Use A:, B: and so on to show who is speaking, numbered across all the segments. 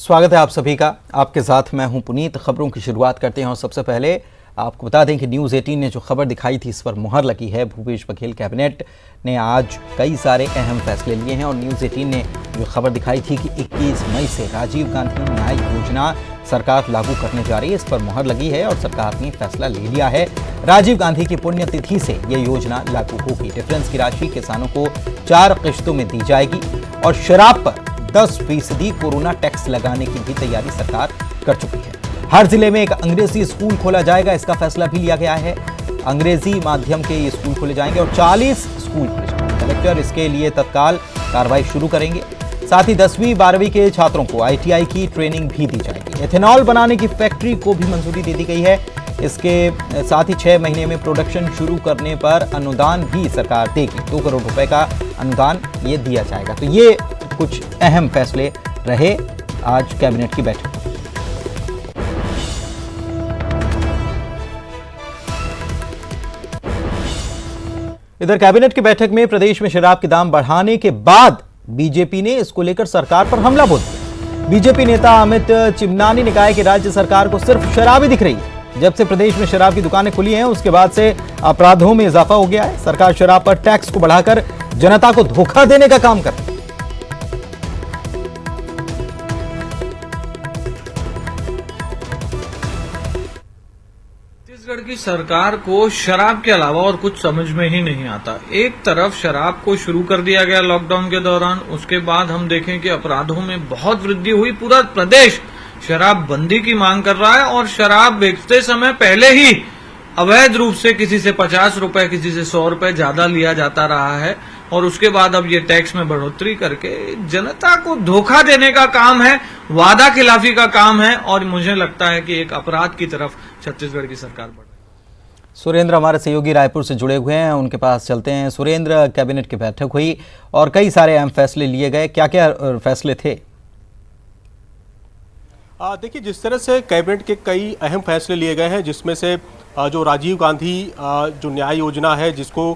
A: स्वागत है आप सभी का। आपके साथ मैं हूं पुनीत। खबरों की शुरुआत करते हैं और सबसे पहले आपको बता दें कि न्यूज़ 18 ने जो खबर दिखाई थी इस पर मुहर लगी है। भूपेश बघेल कैबिनेट ने आज कई सारे अहम फैसले लिए हैं और न्यूज़ 18 ने जो खबर दिखाई थी कि 21 मई से राजीव गांधी न्याय योजना सरकार लागू करने जा रही है, इस पर मुहर लगी है और सरकार ने फैसला ले लिया है। राजीव गांधी की पुण्यतिथि से ये योजना लागू होगी। डिफरेंस की राशि किसानों को 4 किश्तों में दी जाएगी और शराब पर 10% कोरोना टैक्स लगाने की भी तैयारी सरकार कर चुकी है। हर जिले में एक अंग्रेजी स्कूल खोला जाएगा, इसका फैसला भी लिया गया है। अंग्रेजी माध्यम के ये स्कूल खोले जाएंगे और 40 स्कूल खोले जाएंगे। कलेक्टर इसके लिए तत्काल कार्रवाई शुरू करेंगे। साथ ही 10वीं 12वीं के छात्रों को ITI की ट्रेनिंग भी दी जाएगी। एथेनॉल बनाने की फैक्ट्री को भी मंजूरी दे दी गई है। इसके साथ ही 6 महीने में प्रोडक्शन शुरू करने पर अनुदान भी सरकार देगी। 2 करोड़ रुपए का अनुदान ये दिया जाएगा। तो ये कुछ अहम फैसले रहे आज कैबिनेट की बैठक। इधर कैबिनेट की बैठक में प्रदेश में शराब के दाम बढ़ाने के बाद बीजेपी ने इसको लेकर सरकार पर हमला बोल दिया। बीजेपी नेता अमित चिमनानी ने कहा है कि राज्य सरकार को सिर्फ शराब ही दिख रही है। जब से प्रदेश में शराब की दुकानें खुली हैं उसके बाद से अपराधों में इजाफा हो गया है। सरकार शराब पर टैक्स को बढ़ाकर जनता को धोखा देने का काम कर रही है।
B: छत्तीसगढ़ की सरकार को शराब के अलावा और कुछ समझ में ही नहीं आता। एक तरफ शराब को शुरू कर दिया गया लॉकडाउन के दौरान, उसके बाद हम देखें कि अपराधों में बहुत वृद्धि हुई। पूरा प्रदेश शराब बंदी की मांग कर रहा है और शराब बेचते समय पहले ही अवैध रूप से किसी से 50 रुपए, किसी से 100 रुपए ज्यादा लिया जाता रहा है और उसके बाद अब ये टैक्स में बढ़ोतरी करके जनता को धोखा देने का काम है, वादा खिलाफी का काम है और मुझे लगता है कि एक अपराध की तरफ छत्तीसगढ़ की सरकार बढ़ रही है।
A: सुरेंद्र हमारे सहयोगी रायपुर से जुड़े हुए हैं, उनके पास चलते हैं। सुरेंद्र, कैबिनेट की बैठक हुई और कई सारे अहम फैसले लिए गए, क्या क्या फैसले थे?
C: देखिए, जिस तरह से कैबिनेट के कई अहम फैसले लिए गए हैं, जिसमें से जो राजीव गांधी जो न्याय योजना है जिसको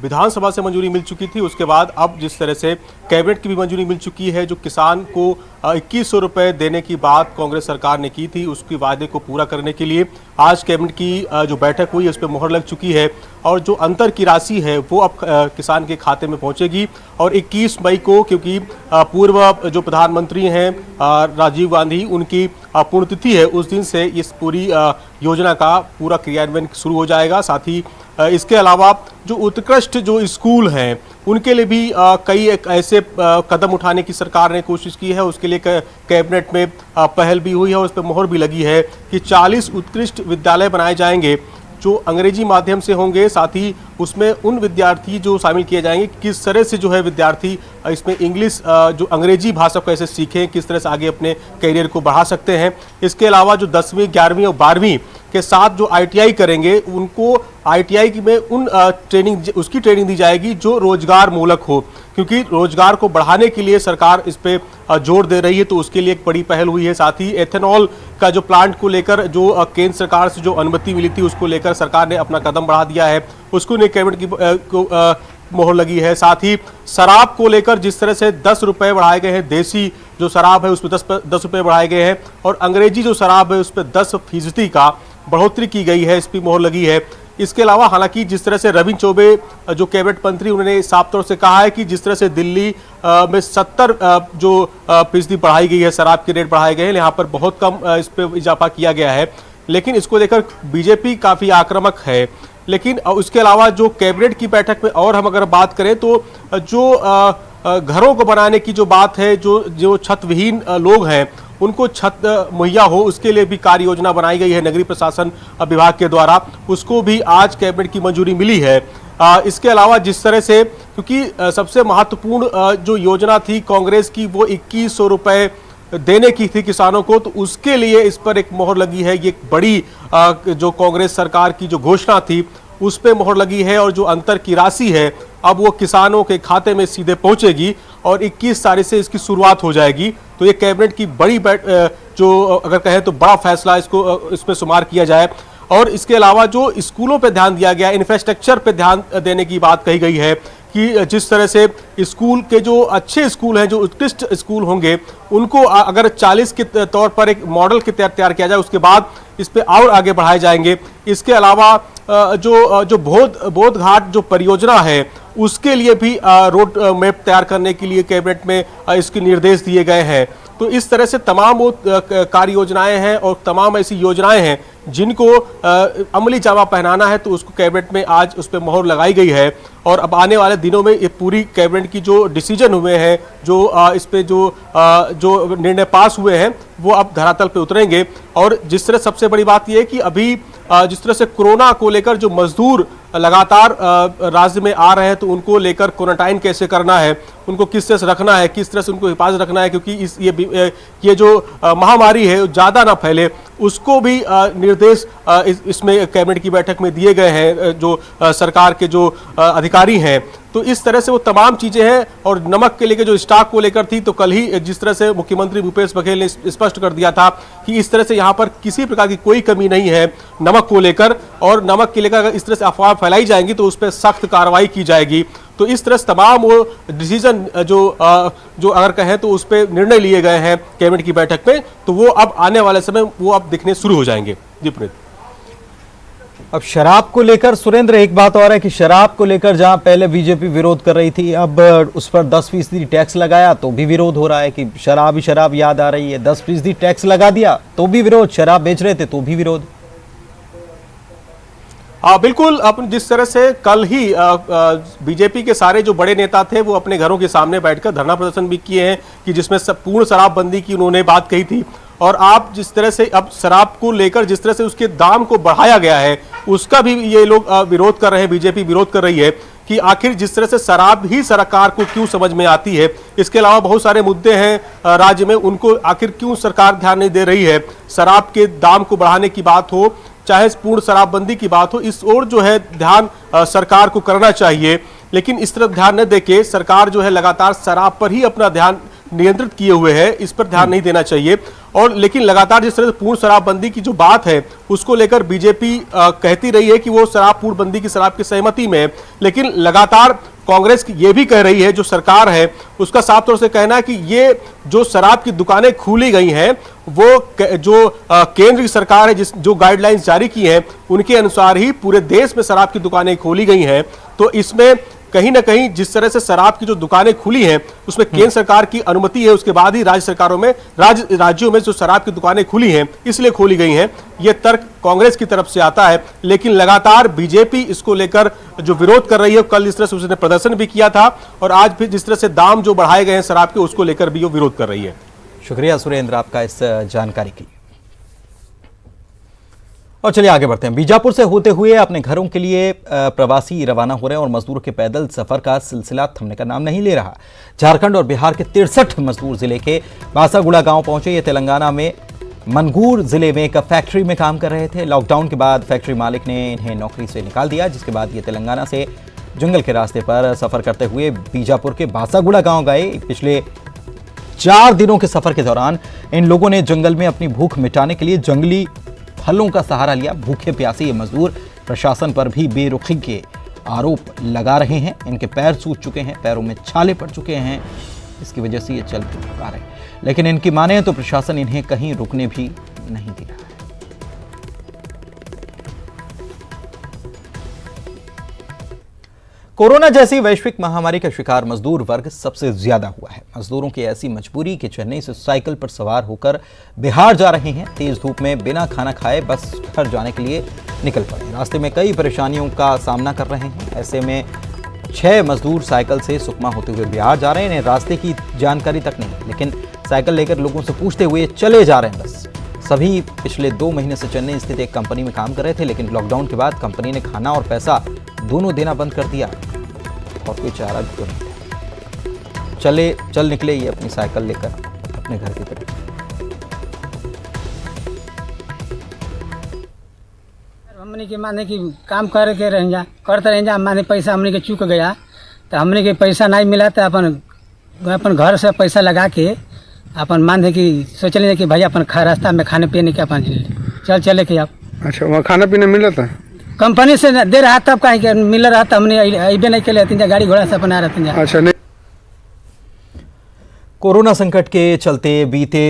C: विधानसभा से मंजूरी मिल चुकी थी, उसके बाद अब जिस तरह से कैबिनेट की भी मंजूरी मिल चुकी है, जो किसान को 2100 रुपये देने की बात कांग्रेस सरकार ने की थी, उसके वादे को पूरा करने के लिए आज कैबिनेट की जो बैठक हुई उस पर मुहर लग चुकी है और जो अंतर की राशि है वो अब किसान के खाते में पहुंचेगी। और 21 मई को, क्योंकि पूर्व जो प्रधानमंत्री हैं राजीव गांधी, उनकी पुण्यतिथि है, उस दिन से इस पूरी योजना का पूरा क्रियान्वयन शुरू हो जाएगा। साथ ही इसके अलावा जो उत्कृष्ट जो स्कूल हैं उनके लिए भी कई एक ऐसे कदम उठाने की सरकार ने कोशिश की है। उसके लिए कैबिनेट में पहल भी हुई है और उस पर मोहर भी लगी है कि 40 उत्कृष्ट विद्यालय बनाए जाएंगे जो अंग्रेजी माध्यम से होंगे। साथ ही उसमें उन विद्यार्थी जो शामिल किए जाएंगे, किस तरह से जो है विद्यार्थी इसमें इंग्लिश जो अंग्रेजी भाषा को कैसे सीखें, किस तरह से आगे अपने करियर को बढ़ा सकते हैं। इसके अलावा जो 10वीं 11वीं और 12वीं के साथ जो ITI करेंगे उनको ITI में उसकी ट्रेनिंग दी जाएगी जो रोजगार मूलक हो, क्योंकि रोजगार को बढ़ाने के लिए सरकार इस पे जोर दे रही है, तो उसके लिए एक बड़ी पहल हुई है। साथ ही एथेनॉल का जो प्लांट को लेकर जो केंद्र सरकार से जो अनुमति मिली थी उसको लेकर सरकार ने अपना कदम बढ़ा दिया है, उसको ने कैबिनेट की मोहर लगी है। साथ ही शराब को लेकर जिस तरह से 10 रुपये बढ़ाए गए हैं, देसी जो शराब है उस पर 10 रुपये बढ़ाए गए हैं और अंग्रेजी जो शराब है उस पर 10% का बढ़ोतरी की गई है, इस पर मोहर लगी है। इसके अलावा हालांकि जिस तरह से रविंद्र चौबे जो कैबिनेट मंत्री, उन्होंने साफ तौर से कहा है कि जिस तरह से दिल्ली में 70 जो फीसदी बढ़ाई गई है, शराब के रेट बढ़ाए गए हैं, यहाँ पर बहुत कम इस पर इजाफा किया गया है। लेकिन इसको लेकर बीजेपी काफ़ी आक्रामक है। लेकिन उसके अलावा जो कैबिनेट की बैठक में और हम अगर बात करें तो जो घरों को बनाने की जो बात है, जो छत विहीन लोग हैं उनको छत मुहैया हो, उसके लिए भी कार्य योजना बनाई गई है नगरीय प्रशासन विभाग के द्वारा, उसको भी आज कैबिनेट की मंजूरी मिली है। इसके अलावा जिस तरह से, क्योंकि सबसे महत्वपूर्ण जो योजना थी कांग्रेस की वो 2100 रुपये देने की थी किसानों को, तो उसके लिए इस पर एक मोहर लगी है। ये एक बड़ी जो कांग्रेस सरकार की जो घोषणा थी उस पर मोहर लगी है और जो अंतर की राशि है अब वो किसानों के खाते में सीधे पहुंचेगी और 21 तारीख से इसकी शुरुआत हो जाएगी। तो ये कैबिनेट की बड़ी जो अगर कहें तो बड़ा फैसला इसमें शुमार किया जाए। और इसके अलावा जो स्कूलों पर ध्यान दिया गया, इंफ्रास्ट्रक्चर पर ध्यान देने की बात कही गई है कि कि जिस तरह से स्कूल के जो अच्छे स्कूल हैं, जो उत्कृष्ट स्कूल होंगे, उनको अगर 40 के तौर पर एक मॉडल के तैयार किया जाए, उसके बाद इस पे और आगे बढ़ाए जाएंगे। इसके अलावा जो बोध घाट जो परियोजना है, उसके लिए भी रोड मैप तैयार करने के लिए कैबिनेट में इसके निर्देश दिए गए हैं। तो इस तरह से तमाम वो कार्य योजनाएं हैं और तमाम ऐसी योजनाएं हैं जिनको अमली जामा पहनाना है, तो उसको कैबिनेट में आज उस पर मोहर लगाई गई है। और अब आने वाले दिनों में ये पूरी कैबिनेट की जो डिसीजन हुए हैं, जो इस पे जो निर्णय पास हुए हैं, वो अब धरातल पे उतरेंगे। और जिस तरह सबसे बड़ी बात यह है कि अभी जिस तरह से कोरोना को लेकर जो मजदूर लगातार राज्य में आ रहे हैं, तो उनको लेकर क्वारंटाइन कैसे करना है, उनको किस तरह से रखना है, किस तरह से उनको हिफाजत रखना है, क्योंकि ये जो महामारी है ज़्यादा ना फैले, उसको भी निर्देश इसमें कैबिनेट की बैठक में दिए गए हैं, जो सरकार के जो अधिकारी हैं। तो इस तरह से वो तमाम चीजें हैं। और नमक के लेकर जो स्टॉक को लेकर थी, तो कल ही जिस तरह से मुख्यमंत्री भूपेश बघेल ने स्पष्ट कर दिया था कि इस तरह से यहाँ पर किसी प्रकार की कोई कमी नहीं है नमक को लेकर, और नमक के लेकर अगर इस तरह से अफवाह फैलाई जाएंगी तो उस पर सख्त कार्रवाई की जाएगी। तो इस तरह से तमाम वो डिसीजन जो अगर कहें तो उस पर निर्णय लिए गए हैं कैबिनेट की बैठक में, तो वो अब आने वाले समय वो अब दिखने शुरू हो जाएंगे। जी पुनीत।
A: अब शराब को लेकर सुरेंद्र, एक बात और है कि शराब को लेकर जहां पहले बीजेपी विरोध कर रही थी, अब उस पर 10% टैक्स लगाया तो भी विरोध हो रहा है कि शराब ही शराब याद आ रही है। 10% टैक्स लगा दिया तो भी विरोध, शराब बेच रहे थे तो भी विरोध।
C: बिल्कुल। अपन जिस तरह से कल ही बीजेपी के सारे जो बड़े नेता थे, वो अपने घरों के सामने बैठकर धरना प्रदर्शन भी किए हैं कि जिसमें पूर्ण शराबबंदी की उन्होंने बात कही थी। और आप जिस तरह से अब शराब को लेकर जिस तरह से उसके दाम को बढ़ाया गया है, उसका भी ये लोग विरोध कर रहे हैं, बीजेपी विरोध कर रही है कि आखिर जिस तरह से शराब ही सरकार को क्यों समझ में आती है। इसके अलावा बहुत सारे मुद्दे हैं राज्य में, उनको आखिर क्यों सरकार ध्यान नहीं दे रही है। शराब के दाम को बढ़ाने की बात हो, चाहे पूर्ण शराबबंदी की बात हो, इस ओर जो है ध्यान सरकार को करना चाहिए। लेकिन इस तरफ ध्यान न देके सरकार जो है लगातार शराब पर ही अपना ध्यान नियंत्रित किए हुए है, इस पर ध्यान नहीं देना चाहिए। और लेकिन लगातार जिस तरह से पूर्ण शराबबंदी की जो बात है, उसको लेकर बीजेपी कहती रही है कि वो शराब पूर्णबंदी की शराब की सहमति में है। लेकिन लगातार कांग्रेस ये भी कह रही है, जो सरकार है उसका साफ तौर से कहना है कि ये जो शराब की दुकानें खोली गई हैं, वो जो केंद्र की सरकार है जो गाइडलाइंस जारी की हैं, उनके अनुसार ही पूरे देश में शराब की दुकानें खोली गई हैं। तो इसमें कहीं ना कहीं जिस तरह से शराब की जो दुकानें खुली हैं, उसमें केंद्र सरकार की अनुमति है, उसके बाद ही राज्य सरकारों में राज्यों में जो शराब की दुकानें खुली हैं, इसलिए खोली गई हैं। यह तर्क कांग्रेस की तरफ से आता है। लेकिन लगातार बीजेपी इसको लेकर जो विरोध कर रही है, कल इस तरह से उसने प्रदर्शन भी किया था, और आज भी जिस तरह से दाम जो बढ़ाए गए हैं शराब के, उसको लेकर भी वो विरोध कर रही है।
A: शुक्रिया सुरेंद्र आपका इस जानकारी के लिए। और चलिए आगे बढ़ते हैं। बीजापुर से होते हुए अपने घरों के लिए प्रवासी रवाना हो रहे हैं और मजदूरों के पैदल सफर का सिलसिला थमने का नाम नहीं ले रहा। झारखंड और बिहार के 63 मजदूर जिले के बासागुड़ा गांव पहुंचे। ये तेलंगाना में मनगूर जिले में एक फैक्ट्री में काम कर रहे थे। लॉकडाउन के बाद फैक्ट्री मालिक ने इन्हें नौकरी से निकाल दिया, जिसके बाद ये तेलंगाना से जंगल के रास्ते पर सफर करते हुए बीजापुर के बासागुड़ा गाँव गए। पिछले 4 दिनों के सफर के दौरान इन लोगों ने जंगल में अपनी भूख मिटाने के लिए जंगली फलों का सहारा लिया। भूखे प्यासे ये मजदूर प्रशासन पर भी बेरुखी के आरोप लगा रहे हैं। इनके पैर सूज चुके हैं, पैरों में छाले पड़ चुके हैं, इसकी वजह से ये चल पा रहे हैं। लेकिन इनकी माने तो प्रशासन इन्हें कहीं रुकने भी नहीं दिया। कोरोना जैसी वैश्विक महामारी का शिकार मजदूर वर्ग सबसे ज्यादा हुआ है। मजदूरों की ऐसी मजबूरी कि चेन्नई से साइकिल पर सवार होकर बिहार जा रहे हैं। तेज धूप में बिना खाना खाए बस घर जाने के लिए निकल पड़े। रास्ते में कई परेशानियों का सामना कर रहे हैं। ऐसे में 6 मजदूर साइकिल से सुकमा होते हुए बिहार जा रहे हैं। इन्हें रास्ते की जानकारी तक नहीं, लेकिन साइकिल लेकर लोगों से पूछते हुए चले जा रहे हैं। बस सभी पिछले 2 महीने से चेन्नई स्थित एक कंपनी में काम कर रहे थे, लेकिन लॉकडाउन के बाद कंपनी ने खाना और पैसा दोनों देना बंद कर दिया और कोई चारा भी तो नहीं। चल निकले ये अपनी साइकिल लेकर अपने घर की तरफ।
D: हमने के माने कि काम करते रह जा माने पैसा हमने के चूक गया, तो हमने के पैसा नहीं मिला, तो अपन घर से पैसा लगा के अपन मान कि सोचले कि भाई अपन रास्ता में खाने पीने के अपन चले के आप।
E: अच्छा, वहाँ खाना पीना मिला था?
D: कंपनी से दे रहा तब कहीं के मिल रहा था, हमने अबे नहीं खेले तीन गाड़ी घोड़ा से अपना रहते हैं।
E: अच्छा, नहीं
A: कोरोना संकट के चलते बीते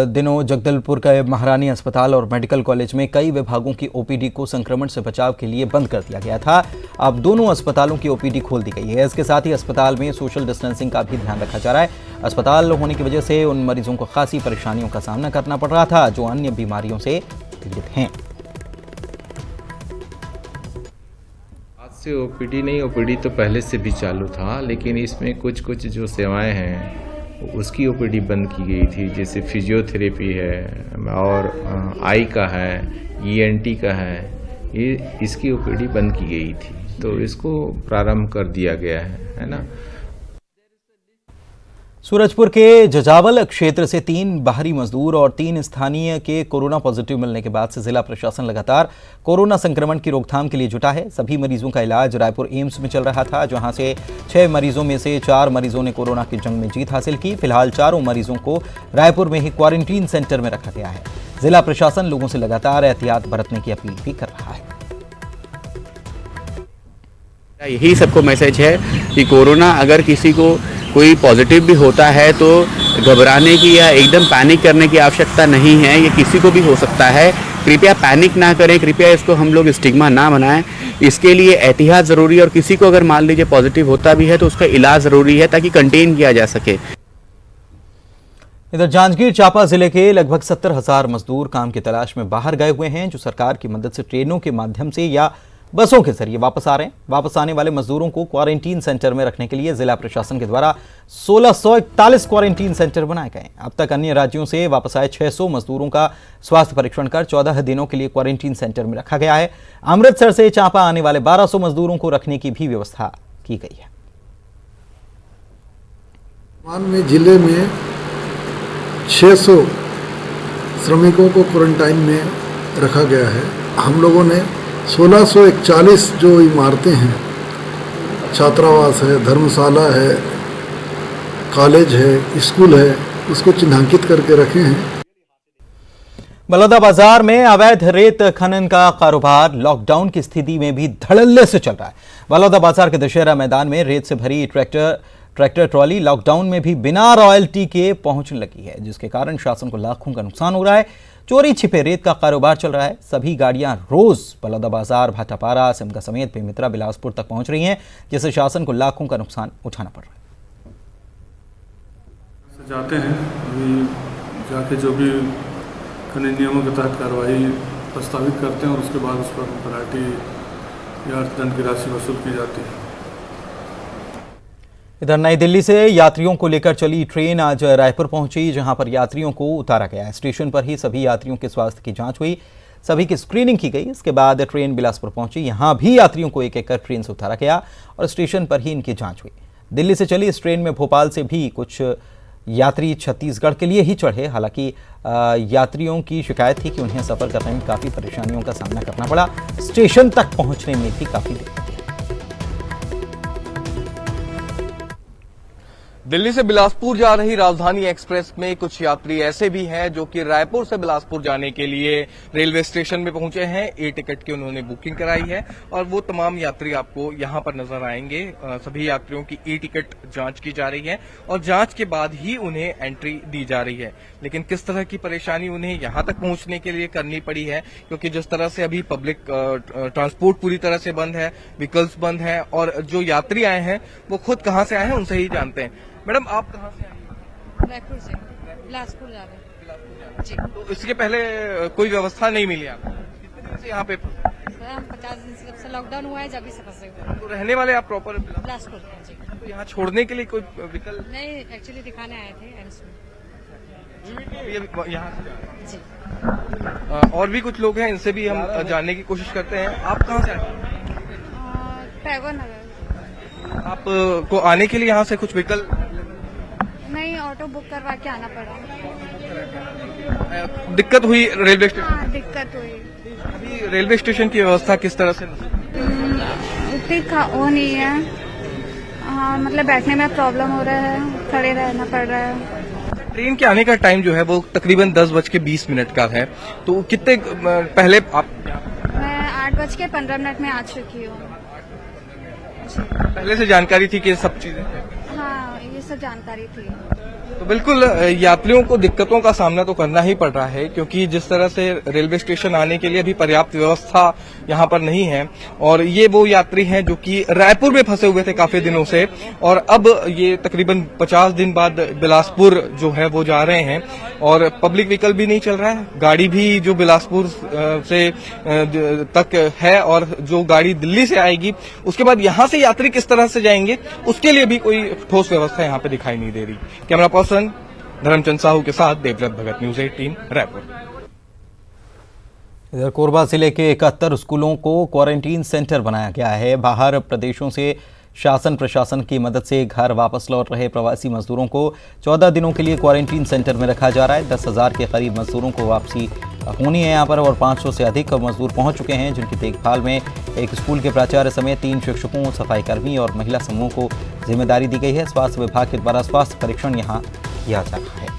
A: दिनों जगदलपुर के महारानी अस्पताल और मेडिकल कॉलेज में कई विभागों की ओपीडी को संक्रमण से बचाव के लिए बंद कर दिया गया था। अब दोनों अस्पतालों की ओपीडी खोल दी गई है। इसके साथ ही अस्पताल में सोशल डिस्टेंसिंग का भी ध्यान रखा जा रहा है। अस्पताल होने की वजह से उन मरीजों को खासी परेशानियों का सामना करना पड़ रहा था जो अन्य बीमारियों से पीड़ित हैं।
F: आज से ओपीडी नहीं, ओपीडी तो पहले से भी चालू था, लेकिन इसमें कुछ जो सेवाएं हैं उसकी ओपीडी बंद की गई थी। जैसे फिजियोथेरेपी है और आई का है, ईएनटी का है, इसकी ओपीडी बंद की गई थी, तो इसको प्रारंभ कर दिया गया है ना।
A: सूरजपुर के जजावल क्षेत्र से 3 बाहरी मजदूर और 3 स्थानीय के कोरोना पॉजिटिव मिलने के बाद से जिला प्रशासन लगातार कोरोना संक्रमण की रोकथाम के लिए जुटा है। सभी मरीजों का इलाज रायपुर एम्स में चल रहा था, जहां से 6 मरीजों में से 4 मरीजों ने कोरोना की जंग में जीत हासिल की। फिलहाल चारों मरीजों को रायपुर में ही क्वारंटीन सेंटर में रखा गया है। जिला प्रशासन लोगों से लगातार एहतियात बरतने की अपील भी कर रहा है।
G: यही सबको मैसेज है कि कोरोना अगर किसी को कोई पॉजिटिव भी होता है तो घबराने की या एकदम पैनिक करने की आवश्यकता नहीं है। ये किसी को भी हो सकता है। कृपया पैनिक ना करें, कृपया इसको हम लोग स्टिग्मा ना बनाएं। इसके लिए एहतियात ज़रूरी है और किसी को अगर मान लीजिए पॉजिटिव होता भी है तो उसका इलाज ज़रूरी है ताकि कंटेन किया जा सके।
A: इधर जांजगीर चांपा जिले के लगभग 70,000 मजदूर काम की तलाश में बाहर गए हुए हैं, जो सरकार की मदद से ट्रेनों के माध्यम से या बसों के जरिए वापस आ रहे हैं। वापस आने वाले मजदूरों को क्वारंटीन सेंटर में रखने के लिए जिला प्रशासन के द्वारा 1641 क्वारंटीन सेंटर बनाए गए। अब तक अन्य राज्यों से वापस आए 600 मजदूरों का स्वास्थ्य परीक्षण कर 14 दिनों के लिए क्वारंटीन सेंटर में रखा गया है। अमृतसर से चांपा आने वाले 1200 मजदूरों को रखने की भी व्यवस्था की गई है।
E: में जिले में 600 श्रमिकों को क्वारंटाइन में रखा गया है। हम लोगों ने 1641 जो इमारतें हैं, छात्रावास है, धर्मशाला है, कॉलेज है, स्कूल है, उसको चिन्हांकित करके रखे हैं।
A: बलौदाबाजार में अवैध रेत खनन का कारोबार लॉकडाउन की स्थिति में भी धड़ल्ले से चल रहा है। बलौदाबाजार के दशहरा मैदान में रेत से भरी ट्रैक्टर ट्रॉली लॉकडाउन में भी बिना रॉयल्टी के पहुंचने लगी है, जिसके कारण शासन को लाखों का नुकसान हो रहा है। चोरी छिपे रेत का कारोबार चल रहा है। सभी गाड़ियां रोज बलौदाबाजार, भाटापारा, सिमगा समेत बेमित्रा, बिलासपुर तक पहुंच रही हैं, जिससे शासन को लाखों का नुकसान उठाना पड़ रहा है।
H: जाते हैं, अभी जाके जो भी कानूनी नियमों के तहत कार्रवाई प्रस्तावित करते हैं और उसके बाद उस पर पेनल्टी या अर्थदंड की राशि वसूल की जाती है।
A: इधर नई दिल्ली से यात्रियों को लेकर चली ट्रेन आज रायपुर पहुंची, जहां पर यात्रियों को उतारा गया। स्टेशन पर ही सभी यात्रियों के स्वास्थ्य की जांच हुई, सभी की स्क्रीनिंग की गई। इसके बाद ट्रेन बिलासपुर पहुंची, यहां भी यात्रियों को एक एक कर ट्रेन से उतारा गया और स्टेशन पर ही इनकी जांच हुई। दिल्ली से चली इस ट्रेन में भोपाल से भी कुछ यात्री छत्तीसगढ़ के लिए ही चढ़े। हालांकि यात्रियों की शिकायत थी कि उन्हें सफर करने में काफ़ी परेशानियों का सामना करना पड़ा, स्टेशन तक पहुंचने में भी काफ़ी दिक्कत।
I: दिल्ली से बिलासपुर जा रही राजधानी एक्सप्रेस में कुछ यात्री ऐसे भी हैं जो कि रायपुर से बिलासपुर जाने के लिए रेलवे स्टेशन में पहुंचे हैं। ए टिकट की उन्होंने बुकिंग कराई है और वो तमाम यात्री आपको यहां पर नजर आएंगे। सभी यात्रियों की ई टिकट जांच की जा रही है और जांच के बाद ही उन्हें एंट्री दी जा रही है। लेकिन किस तरह की परेशानी उन्हें यहां तक पहुंचने के लिए करनी पड़ी है, क्योंकि जिस तरह से अभी पब्लिक ट्रांसपोर्ट पूरी तरह से बंद है, व्हीकल्स बंद है और जो यात्री आए हैं वो खुद कहां से आए हैं उनसे ही जानते हैं। मैडम, आप कहाँ से आए हैं?
J: रायपुर से बिलासपुर जा रहे हैं जी।
I: तो इसके पहले कोई व्यवस्था नहीं मिली आपको? कितने दिन से यहाँ पे
J: सर हम 50 दिन से जब से लॉकडाउन हुआ है जब से फंसे हुए हैं।
I: तो रहने वाले आप प्रॉपर
J: बिलासपुर जी।
I: तो यहाँ छोड़ने के लिए कोई विकल्प
J: नहीं, एक्चुअली दिखाने आए थे एम्स में।
I: यहाँ
J: जी।
I: और भी कुछ लोग हैं, इनसे भी हम जानने की कोशिश करते हैं। आप कहाँ से आए?
J: टैगोर नगर।
I: आप को आने के लिए यहाँ से कुछ विकल्प
J: नहीं, ऑटो बुक करवा के आना पड़ा।
I: दिक्कत हुई रेलवे स्टेशन?
J: हाँ, दिक्कत हुई।
I: अभी रेलवे स्टेशन की व्यवस्था किस तरह से?
J: उतनी वो नहीं है। हाँ, मतलब बैठने में प्रॉब्लम हो रहा है, खड़े रहना पड़ रहा है।
I: ट्रेन के आने का टाइम जो है वो तकरीबन 10:20 का है। तो कितने पहले आप?
J: मैं 8 5:15 में आ चुकी हूँ।
I: पहले से जानकारी थी कि ये सब चीजें?
J: हाँ, ये सब जानकारी थी।
I: तो बिल्कुल यात्रियों को दिक्कतों का सामना तो करना ही पड़ रहा है, क्योंकि जिस तरह से रेलवे स्टेशन आने के लिए भी पर्याप्त व्यवस्था यहाँ पर नहीं है। और ये वो यात्री हैं जो कि रायपुर में फंसे हुए थे काफी दिनों से, और अब ये तकरीबन 50 दिन बाद बिलासपुर जो है वो जा रहे हैं। और पब्लिक व्हीकल भी नहीं चल रहा है, गाड़ी भी जो बिलासपुर से तक है और जो गाड़ी दिल्ली से आएगी उसके बाद यहाँ से यात्री किस तरह से जाएंगे उसके लिए भी कोई ठोस व्यवस्था यहाँ पे दिखाई नहीं दे रही। कैमरा पर्सन धर्मचंद साहू के साथ देवव्रत भगत, न्यूज़ 18 रायपुर।
A: इधर कोरबा जिले के 71 स्कूलों को क्वारंटीन सेंटर बनाया गया है। बाहर प्रदेशों से शासन प्रशासन की मदद से घर वापस लौट रहे प्रवासी मजदूरों को 14 दिनों के लिए क्वारंटीन सेंटर में रखा जा रहा है। 10,000 के करीब मजदूरों को वापसी होनी है यहाँ पर, और 500 से अधिक मजदूर पहुँच चुके हैं, जिनकी देखभाल में एक स्कूल के प्राचार्य समेत 3 शिक्षकों, सफाईकर्मी और महिला समूह को जिम्मेदारी दी गई है। स्वास्थ्य विभाग के द्वारा स्वास्थ्य परीक्षण यहाँ किया जा रहा है।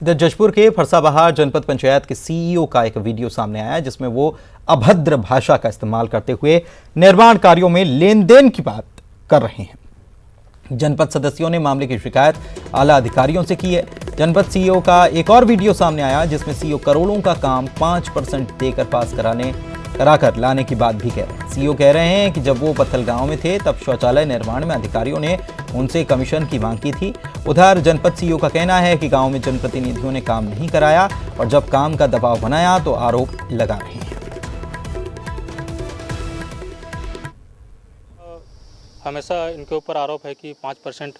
A: इधर जशपुर के फरसाबहार जनपद पंचायत के सीईओ का एक वीडियो सामने आया, जिसमें वो अभद्र भाषा का इस्तेमाल करते हुए निर्माण कार्यों में लेन देन की बात कर रहे हैं। जनपद सदस्यों ने मामले की शिकायत आला अधिकारियों से की है। जनपद सीईओ का एक और वीडियो सामने आया, जिसमें सीईओ करोड़ों का काम 5% देकर पास कराकर लाने की बात भी कह रहे हैं। सीईओ कह रहे हैं कि जब वो पत्थलगांव में थे तब शौचालय निर्माण में अधिकारियों ने उनसे कमीशन की मांग की थी। उधर जनपद सीईओ का कहना है कि गांव में जनप्रतिनिधियों ने काम नहीं कराया और जब काम का दबाव बनाया तो आरोप लगा रहे हैं।
K: हमेशा इनके ऊपर आरोप है कि 5%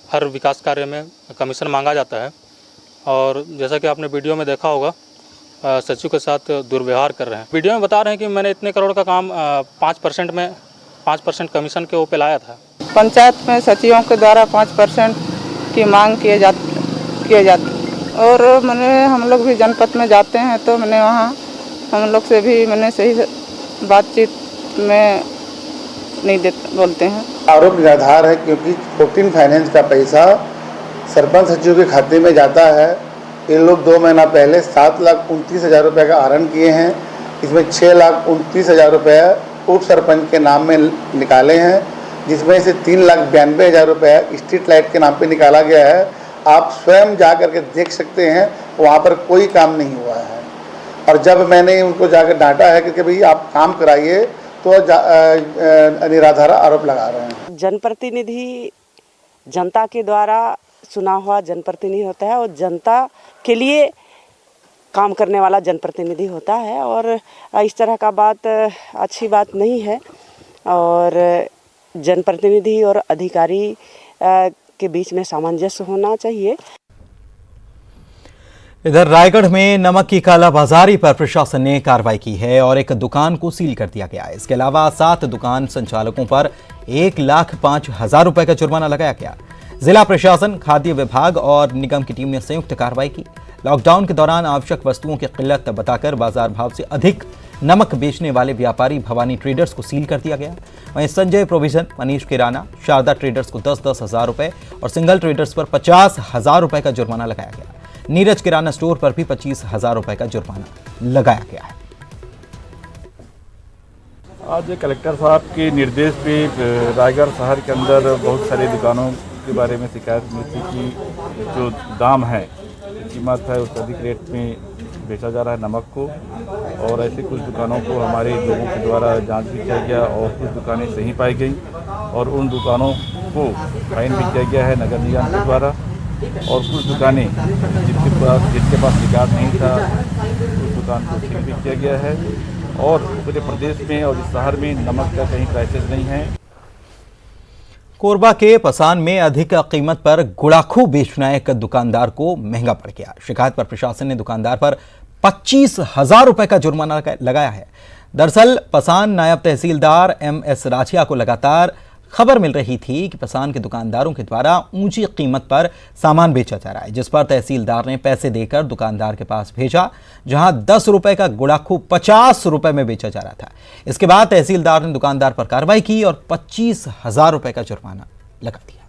K: हर विकास कार्य में कमीशन मांगा जाता है, और जैसा कि आपने वीडियो में देखा होगा सचिव के साथ दुर्व्यवहार कर रहे हैं। वीडियो में बता रहे हैं कि मैंने इतने करोड़ का काम 5% कमीशन के ऊपर लाया था।
L: पंचायत में सचिवों के द्वारा 5% की मांग किए जाती और हम लोग भी जनपद में जाते हैं तो मैंने वहाँ हम लोग से भी सही बातचीत में नहीं बोलते हैं।
M: आरोप निराधार है, क्योंकि 14 फाइनेंस का पैसा सरपंच सचिव के खाते में जाता है। ये लोग 2 महीना पहले 7,29,000 रुपये का आहरण किए हैं। इसमें 6,29,000 रुपये उप सरपंच के नाम में निकाले हैं, जिसमें से 3,92,000 रुपये स्ट्रीट लाइट के नाम पे निकाला गया है। आप स्वयं जा करके देख सकते हैं, वहाँ पर कोई काम नहीं हुआ है। और जब मैंने उनको जाकर डांटा है कि भाई आप काम कराइए, तो निराधार आरोप लगा रहे हैं।
N: जनप्रतिनिधि जनता के द्वारा चुना हुआ जनप्रतिनिधि होता है और जनता के लिए काम करने वाला जनप्रतिनिधि होता है, और इस तरह का बात अच्छी बात नहीं है। और जनप्रतिनिधि और अधिकारी के बीच में सामंजस्य होना चाहिए।
A: इधर रायगढ़ में नमक की कालाबाजारी पर प्रशासन ने कार्रवाई की है और एक दुकान को सील कर दिया गया है। इसके अलावा 7 दुकान संचालकों पर 1,05,000 रुपए का जुर्माना लगाया गया। जिला प्रशासन, खाद्य विभाग और निगम की टीम ने संयुक्त कार्रवाई की। लॉकडाउन के दौरान आवश्यक वस्तुओं की किल्लत बताकर बाजार भाव से अधिक नमक बेचने वाले व्यापारी भवानी ट्रेडर्स को सील कर दिया गया। वहीं संजय प्रोविजन, मनीष किराना, शारदा ट्रेडर्स को 10-10 हज़ार रुपए और सिंगल ट्रेडर्स पर 50,000 रुपए का जुर्माना लगाया गया। नीरज किराना स्टोर पर भी 25,000 रुपए का जुर्माना लगाया गया है।
O: आज कलेक्टर साहब के निर्देश पे रायगढ़ शहर के अंदर बहुत सारी दुकानों के बारे में शिकायत मिली थी कि जो दाम है, कीमत है, उस अधिक रेट में बेचा जा रहा है नमक को। और ऐसे कुछ दुकानों को हमारे लोगों के द्वारा जांच भी किया गया और कुछ दुकानें सही पाई गई और उन दुकानों को फाइन भी किया गया है नगर निगम के द्वारा। और कुछ दुकानें जिनके पास शिकायत नहीं था, उस दुकान को सील भी किया गया है। और पूरे प्रदेश में और इस शहर में नमक का कहीं क्राइसिस नहीं है।
A: कोरबा के पसान में अधिक कीमत पर गुड़ाखू बेचना एक दुकानदार को महंगा पड़ गया। शिकायत पर प्रशासन ने दुकानदार पर 25,000 रुपए का जुर्माना लगाया है। दरअसल पसान नायब तहसीलदार MS राठिया को लगातार खबर मिल रही थी कि पसान के दुकानदारों के द्वारा ऊंची कीमत पर सामान बेचा जा रहा है, जिस पर तहसीलदार ने पैसे देकर दुकानदार के पास भेजा, जहां 10 रुपए का गुड़ाखू 50 रुपए में बेचा जा रहा था। इसके बाद तहसीलदार ने दुकानदार पर कार्रवाई की और 25,000 रुपए का जुर्माना लगा दिया।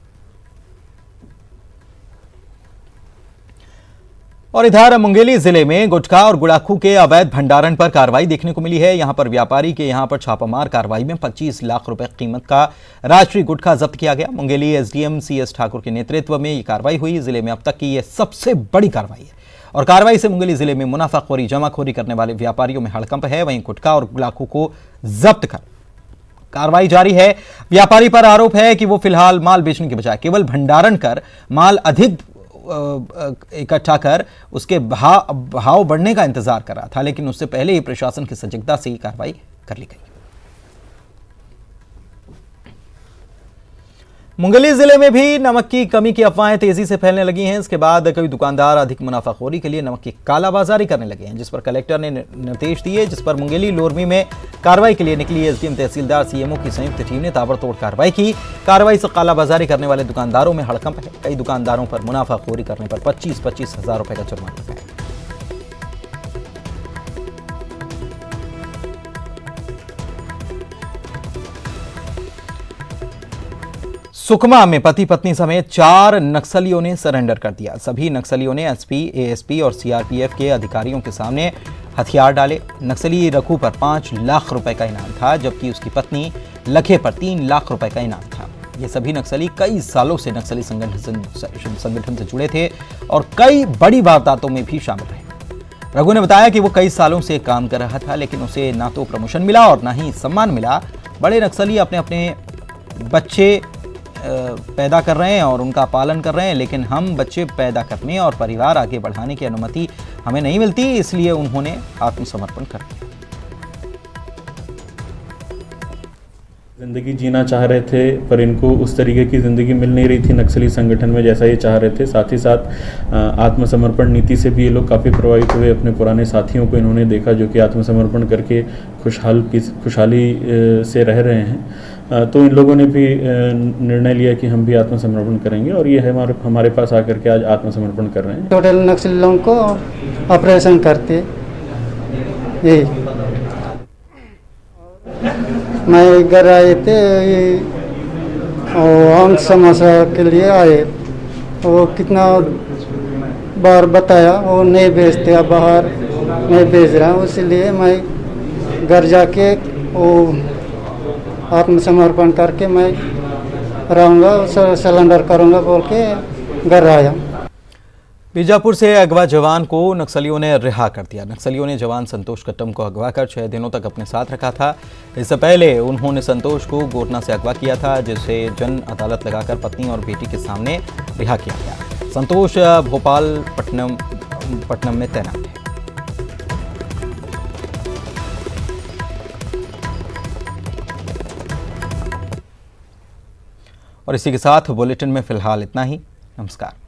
A: और इधर मुंगेली जिले में गुटखा और गुड़ाखू के अवैध भंडारण पर कार्रवाई देखने को मिली है। यहां पर व्यापारी के यहां पर छापामार कार्रवाई में 25 लाख रुपए कीमत का राष्ट्रीय गुटखा जब्त किया गया। मुंगेली एसडीएम सीएस ठाकुर के नेतृत्व में यह कार्रवाई हुई। जिले में अब तक की यह सबसे बड़ी कार्रवाई है और कार्रवाई से मुंगेली जिले में मुनाफाखोरी जमाखोरी करने वाले व्यापारियों में हड़कंप है। वहीं गुटखा और गुड़ाखू को जब्त कर कार्रवाई जारी है। व्यापारी पर आरोप है कि वो फिलहाल माल बेचने के बजाय केवल भंडारण कर माल अधिक इकट्ठा कर उसके भाव बढ़ने का इंतजार कर रहा था, लेकिन उससे पहले ही प्रशासन की सजगता से कार्रवाई कर ली गई। मुंगेली जिले में भी नमक की कमी की अफवाहें तेजी से फैलने लगी हैं। इसके बाद कई दुकानदार अधिक मुनाफाखोरी के लिए नमक की कालाबाजारी करने लगे हैं, जिस पर कलेक्टर ने निर्देश दिए, जिस पर मुंगेली लोरमी में कार्रवाई के लिए निकली एसडीएम तहसीलदार सीएमओ की संयुक्त टीम ने ताबड़तोड़ कार्रवाई की। कार्रवाई से कालाबाजारी करने वाले दुकानदारों में हड़कंप है। कई दुकानदारों पर मुनाफाखोरी करने पर 25-25 हजार रुपए का जुर्माना लगाया। सुकमा में पति पत्नी समेत 4 नक्सलियों ने सरेंडर कर दिया। सभी नक्सलियों ने एसपी, एएसपी और सीआरपीएफ के अधिकारियों के सामने हथियार डाले। नक्सली रघु पर 5 लाख रुपए का इनाम था, जबकि उसकी पत्नी लखे पर 3 लाख रुपए का इनाम था। ये सभी नक्सली कई सालों से नक्सली संगठन से जुड़े थे और कई बड़ी वारदातों में भी शामिल रहे। रघु ने बताया कि वो कई सालों से काम कर रहा था, लेकिन उसे ना तो प्रमोशन मिला और ना ही सम्मान मिला। बड़े नक्सली अपने अपने बच्चे पैदा कर रहे हैं और उनका पालन कर रहे हैं, लेकिन हम बच्चे पैदा करने और परिवार आगे बढ़ाने की अनुमति हमें नहीं मिलती, इसलिए उन्होंने आत्मसमर्पण कर दिया।
P: ज़िंदगी जीना चाह रहे थे, पर इनको उस तरीके की ज़िंदगी मिल नहीं रही थी नक्सली संगठन में जैसा ये चाह रहे थे। साथ ही साथ आत्मसमर्पण नीति से भी ये लोग काफ़ी प्रभावित हुए। अपने पुराने साथियों को इन्होंने देखा जो कि आत्मसमर्पण करके खुशहाली से रह रहे हैं। तो इन लोगों ने भी निर्णय लिया कि हम भी आत्मसमर्पण करेंगे और ये हमारे पास आकर के आज आत्मसमर्पण कर रहे हैं।
Q: टोटल नक्सली लोगों को ऑपरेशन करते यही। मैं घर आए थे, हम समस्या के लिए आए। वो कितना बार बताया वो नहीं भेजते, अब बाहर नहीं भेज रहा, इसलिए मैं घर जाके वो आत्मसमर्पण करके मैं रहूँगा, सिलेंडर करूँगा बोल के घर आया।
A: बीजापुर से अगवा जवान को नक्सलियों ने रिहा कर दिया। नक्सलियों ने जवान संतोष कट्टम को अगवा कर 6 दिनों तक अपने साथ रखा था। इससे पहले उन्होंने संतोष को गोरना से अगवा किया था, जिसे जन अदालत लगाकर पत्नी और बेटी के सामने रिहा किया गया। संतोष भोपाल पट्टनम में तैनात है। और इसी के साथ बुलेटिन में फिलहाल इतना ही। नमस्कार।